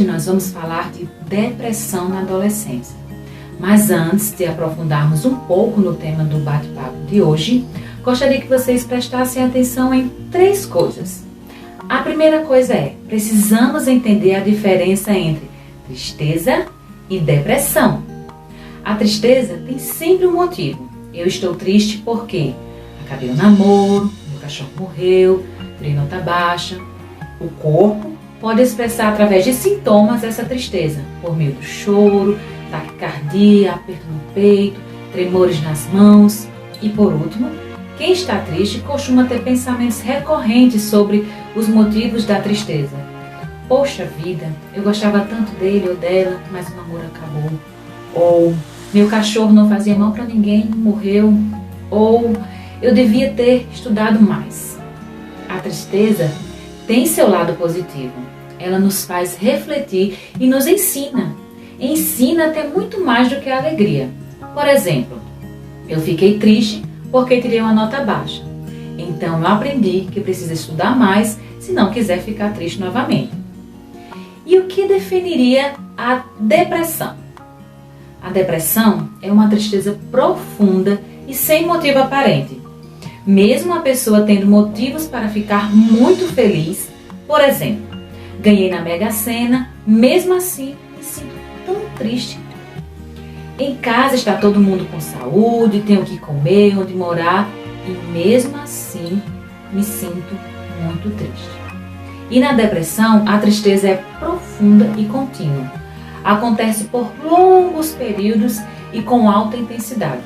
Hoje nós vamos falar de depressão na adolescência. Mas antes de aprofundarmos um pouco no tema do bate-papo de hoje, gostaria que vocês prestassem atenção em 3 coisas. A primeira coisa é, precisamos entender a diferença entre tristeza e depressão. A tristeza tem sempre um motivo. Eu estou triste porque acabei o namoro, meu cachorro morreu, tirei nota baixa. O corpo pode expressar através de sintomas essa tristeza, por meio do choro, taquicardia, aperto no peito, tremores nas mãos. E por último, quem está triste costuma ter pensamentos recorrentes sobre os motivos da tristeza. Poxa vida, eu gostava tanto dele ou dela, mas o namoro acabou. Ou meu cachorro não fazia mal para ninguém, morreu. Ou eu devia ter estudado mais. A tristeza tem seu lado positivo. Ela nos faz refletir e nos ensina. Ensina até muito mais do que a alegria. Por exemplo, eu fiquei triste porque tirei uma nota baixa. Então eu aprendi que preciso estudar mais se não quiser ficar triste novamente. E o que definiria a depressão? A depressão é uma tristeza profunda e sem motivo aparente. Mesmo a pessoa tendo motivos para ficar muito feliz, por exemplo, ganhei na Mega Sena, mesmo assim me sinto tão triste. Em casa está todo mundo com saúde, tenho o que comer, onde morar e mesmo assim me sinto muito triste. E na depressão, a tristeza é profunda e contínua. Acontece por longos períodos e com alta intensidade.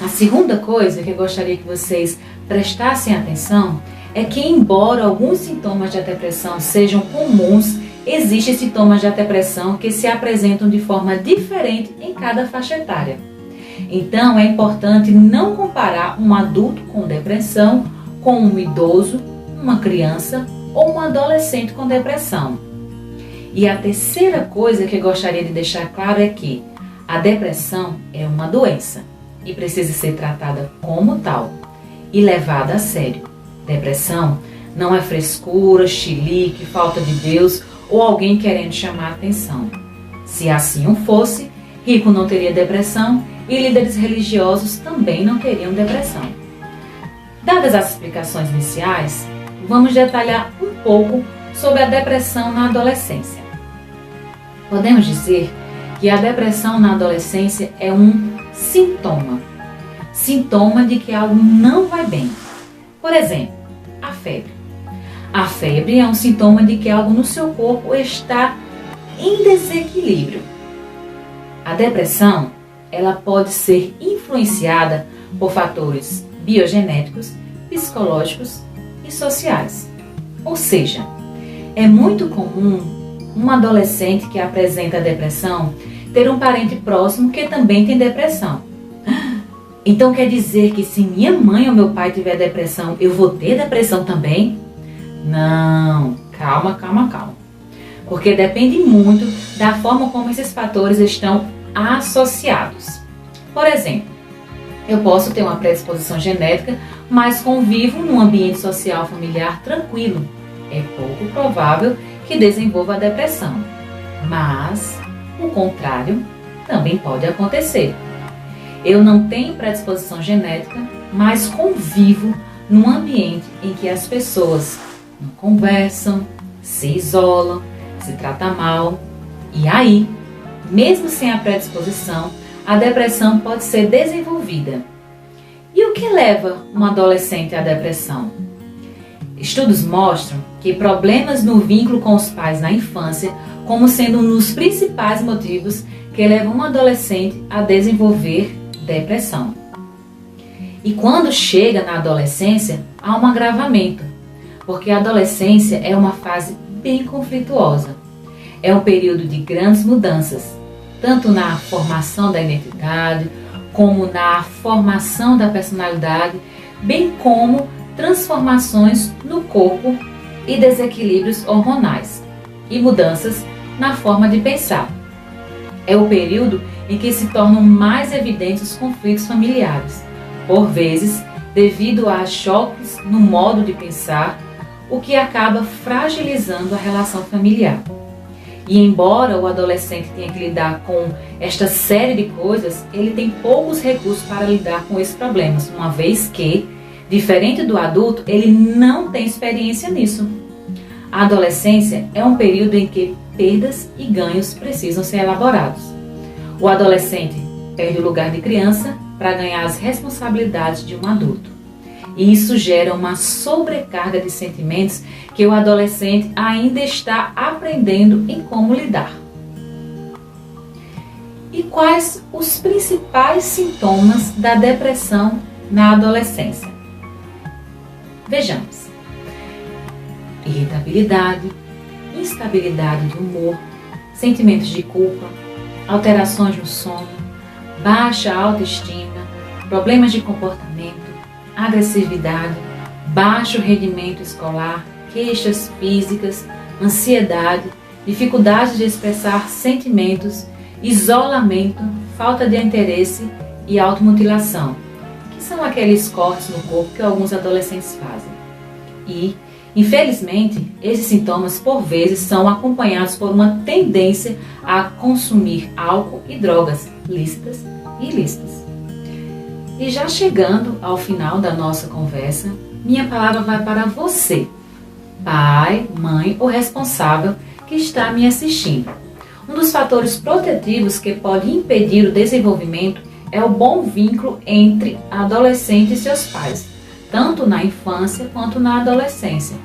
A segunda coisa que eu gostaria que vocês prestassem atenção é que, embora alguns sintomas da depressão sejam comuns, existem sintomas da depressão que se apresentam de forma diferente em cada faixa etária. Então, é importante não comparar um adulto com depressão com um idoso, uma criança ou um adolescente com depressão. E a terceira coisa que eu gostaria de deixar claro é que a depressão é uma doença e precisa ser tratada como tal e levada a sério. Depressão não é frescura, chilique, falta de Deus ou alguém querendo chamar a atenção. Se assim o fosse, rico não teria depressão e líderes religiosos também não teriam depressão. Dadas as explicações iniciais, vamos detalhar um pouco sobre a depressão na adolescência. Podemos dizer que a depressão na adolescência é um sintoma de que algo não vai bem. Por exemplo, a febre. A febre é um sintoma de que algo no seu corpo está em desequilíbrio. A depressão, ela pode ser influenciada por fatores biogenéticos, psicológicos e sociais. Ou seja, é muito comum um adolescente que apresenta depressão ter um parente próximo que também tem depressão. Então quer dizer que se minha mãe ou meu pai tiver depressão, eu vou ter depressão também? Não, calma. Porque depende muito da forma como esses fatores estão associados. Por exemplo, eu posso ter uma predisposição genética, mas convivo num ambiente social familiar tranquilo. É pouco provável que desenvolva a depressão. Mas o contrário também pode acontecer. Eu não tenho predisposição genética, mas convivo num ambiente em que as pessoas não conversam, se isolam, se tratam mal. E aí, mesmo sem a predisposição, a depressão pode ser desenvolvida. E o que leva um adolescente à depressão? Estudos mostram que problemas no vínculo com os pais na infância como sendo um dos principais motivos que levam um adolescente a desenvolver depressão. E quando chega na adolescência, há um agravamento, porque a adolescência é uma fase bem conflituosa. É um período de grandes mudanças, tanto na formação da identidade, como na formação da personalidade, bem como transformações no corpo e desequilíbrios hormonais e mudanças na forma de pensar. É o período em que se tornam mais evidentes os conflitos familiares, por vezes devido a choques no modo de pensar, o que acaba fragilizando a relação familiar. E embora o adolescente tenha que lidar com esta série de coisas, ele tem poucos recursos para lidar com esses problemas, uma vez que, diferente do adulto, ele não tem experiência nisso. A adolescência é um período em que perdas e ganhos precisam ser elaborados. O adolescente perde o lugar de criança para ganhar as responsabilidades de um adulto. E isso gera uma sobrecarga de sentimentos que o adolescente ainda está aprendendo em como lidar. E quais os principais sintomas da depressão na adolescência? Vejamos. Irritabilidade, instabilidade de humor, sentimentos de culpa, alterações no sono, baixa autoestima, problemas de comportamento, agressividade, baixo rendimento escolar, queixas físicas, ansiedade, dificuldade de expressar sentimentos, isolamento, falta de interesse e automutilação, que são aqueles cortes no corpo que alguns adolescentes fazem. E, infelizmente, esses sintomas por vezes são acompanhados por uma tendência a consumir álcool e drogas lícitas e ilícitas. E já chegando ao final da nossa conversa, minha palavra vai para você, pai, mãe ou responsável que está me assistindo. Um dos fatores protetivos que pode impedir o desenvolvimento é o bom vínculo entre a adolescente e seus pais, tanto na infância quanto na adolescência.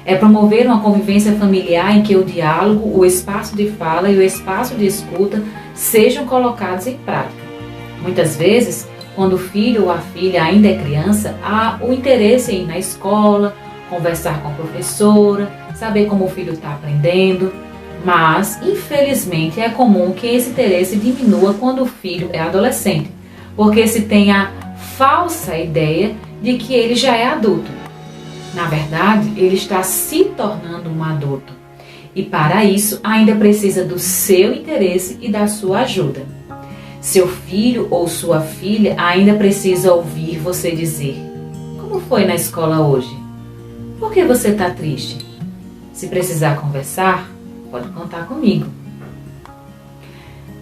É promover uma convivência familiar em que o diálogo, o espaço de fala e o espaço de escuta sejam colocados em prática. Muitas vezes, quando o filho ou a filha ainda é criança, há o interesse em ir na escola, conversar com a professora, saber como o filho está aprendendo, mas, infelizmente, é comum que esse interesse diminua quando o filho é adolescente, porque se tem a falsa ideia de que ele já é adulto. Na verdade, ele está se tornando um adulto e, para isso, ainda precisa do seu interesse e da sua ajuda. Seu filho ou sua filha ainda precisa ouvir você dizer: como foi na escola hoje? Por que você está triste? Se precisar conversar, pode contar comigo.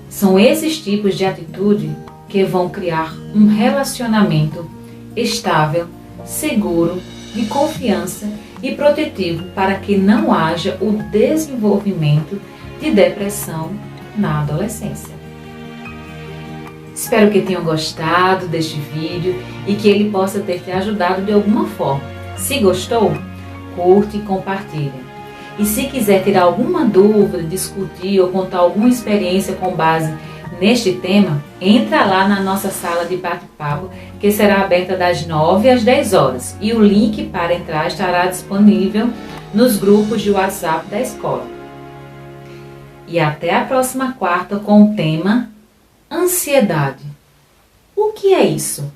São esses tipos de atitude que vão criar um relacionamento estável, seguro, de confiança e protetivo para que não haja o desenvolvimento de depressão na adolescência. Espero que tenham gostado deste vídeo e que ele possa ter te ajudado de alguma forma. Se gostou, curte e compartilha. E se quiser tirar alguma dúvida, discutir ou contar alguma experiência com base neste tema, entra lá na nossa sala de bate-papo, que será aberta das 9 às 10 horas. E o link para entrar estará disponível nos grupos de WhatsApp da escola. E até a próxima quarta com o tema ansiedade. O que é isso?